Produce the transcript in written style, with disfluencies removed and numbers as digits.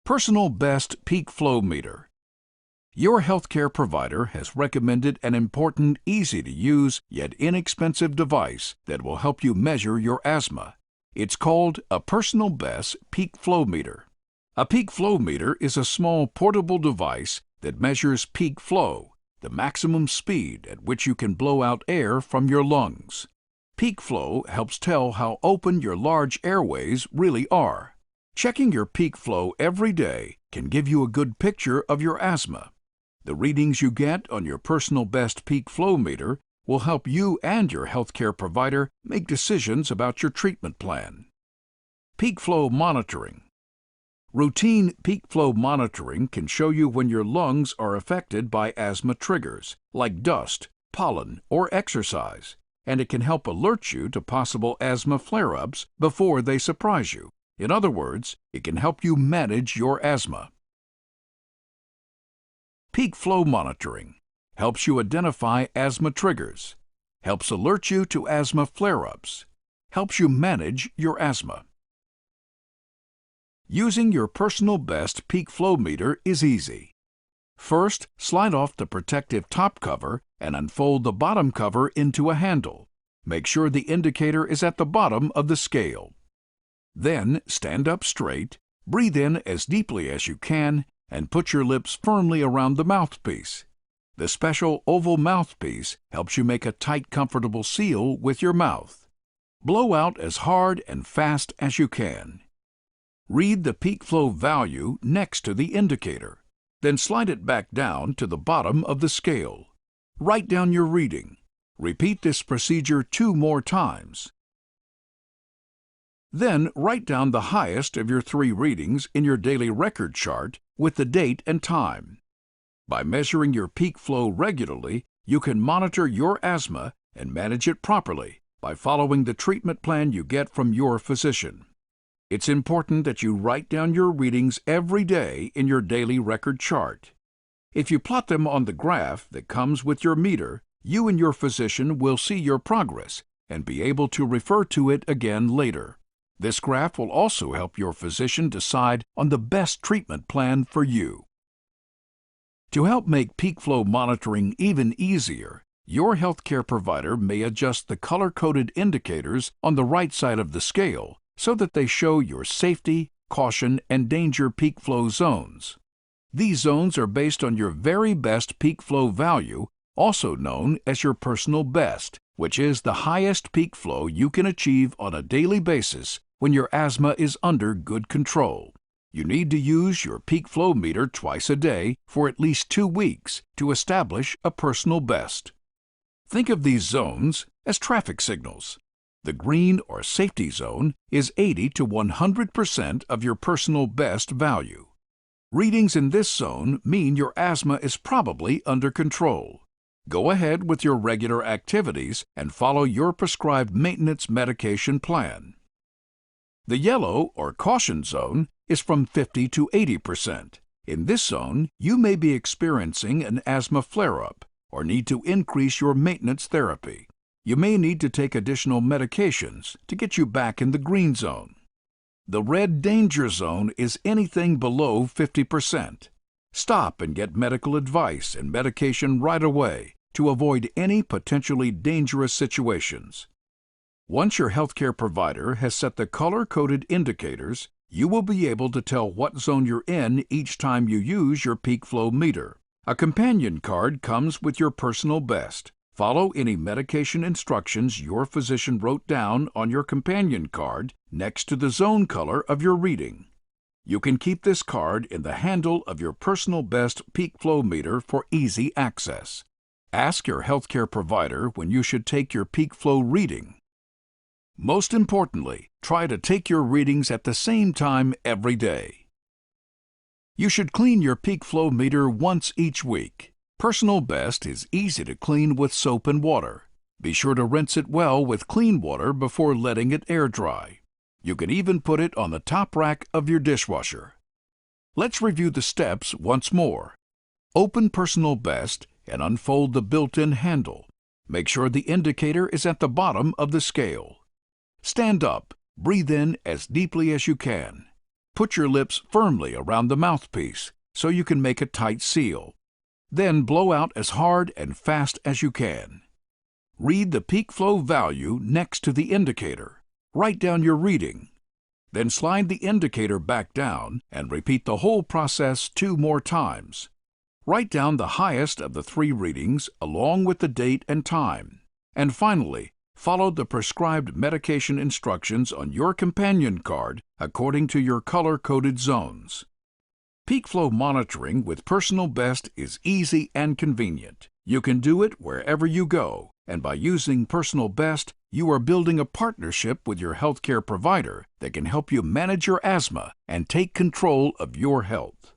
PersonalBest Peak Flow Meter. Your healthcare provider has recommended an important, easy-to-use, yet inexpensive device that will help you measure your asthma. It's called a PersonalBest Peak Flow Meter. A peak flow meter is a small portable device that measures peak flow, the maximum speed at which you can blow out air from your lungs. Peak flow helps tell how open your large airways really are. Checking your peak flow every day can give you a good picture of your asthma. The readings you get on your PersonalBest Peak Flow Meter will help you and your healthcare provider make decisions about your treatment plan. Peak flow monitoring. Routine peak flow monitoring can show you when your lungs are affected by asthma triggers, like dust, pollen, or exercise, and it can help alert you to possible asthma flare-ups before they surprise you. In other words, it can help you manage your asthma. Peak flow monitoring helps you identify asthma triggers, helps alert you to asthma flare-ups, helps you manage your asthma. Using your PersonalBest Peak Flow Meter is easy. First, slide off the protective top cover and unfold the bottom cover into a handle. Make sure the indicator is at the bottom of the scale. Then, stand up straight, breathe in as deeply as you can, and put your lips firmly around the mouthpiece. The special oval mouthpiece helps you make a tight, comfortable seal with your mouth. Blow out as hard and fast as you can. Read the peak flow value next to the indicator. Then slide it back down to the bottom of the scale. Write down your reading. Repeat this procedure 2 more times. Then write down the highest of your 3 readings in your daily record chart with the date and time. By measuring your peak flow regularly, you can monitor your asthma and manage it properly by following the treatment plan you get from your physician. It's important that you write down your readings every day in your daily record chart. If you plot them on the graph that comes with your meter, you and your physician will see your progress and be able to refer to it again later. This graph will also help your physician decide on the best treatment plan for you. To help make peak flow monitoring even easier, your healthcare provider may adjust the color-coded indicators on the right side of the scale so that they show your safety, caution, and danger peak flow zones. These zones are based on your very best peak flow value, also known as your personal best, which is the highest peak flow you can achieve on a daily basis when your asthma is under good control. You need to use your peak flow meter twice a day for at least 2 weeks to establish a personal best. Think of these zones as traffic signals. The green or safety zone is 80 to 100% of your personal best value. Readings in this zone mean your asthma is probably under control. Go ahead with your regular activities and follow your prescribed maintenance medication plan. The yellow or caution zone is from 50 to 80%. In this zone, you may be experiencing an asthma flare-up or need to increase your maintenance therapy. You may need to take additional medications to get you back in the green zone. The red danger zone is anything below 50%. Stop and get medical advice and medication right away to avoid any potentially dangerous situations. Once your healthcare provider has set the color-coded indicators, you will be able to tell what zone you're in each time you use your peak flow meter. A companion card comes with your personal best. Follow any medication instructions your physician wrote down on your companion card next to the zone color of your reading. You can keep this card in the handle of your PersonalBest Peak Flow Meter for easy access. Ask your healthcare provider when you should take your peak flow reading. Most importantly, try to take your readings at the same time every day. You should clean your peak flow meter once each week. PersonalBest is easy to clean with soap and water. Be sure to rinse it well with clean water before letting it air dry. You can even put it on the top rack of your dishwasher. Let's review the steps once more. Open PersonalBest and unfold the built-in handle. Make sure the indicator is at the bottom of the scale. Stand up, breathe in as deeply as you can. Put your lips firmly around the mouthpiece so you can make a tight seal. Then blow out as hard and fast as you can. Read the peak flow value next to the indicator. Write down your reading. Then slide the indicator back down and repeat the whole process 2 more times. Write down the highest of the 3 readings along with the date and time. And finally, follow the prescribed medication instructions on your companion card according to your color-coded zones. Peak flow monitoring with PersonalBest is easy and convenient. You can do it wherever you go, and by using PersonalBest, you are building a partnership with your healthcare provider that can help you manage your asthma and take control of your health.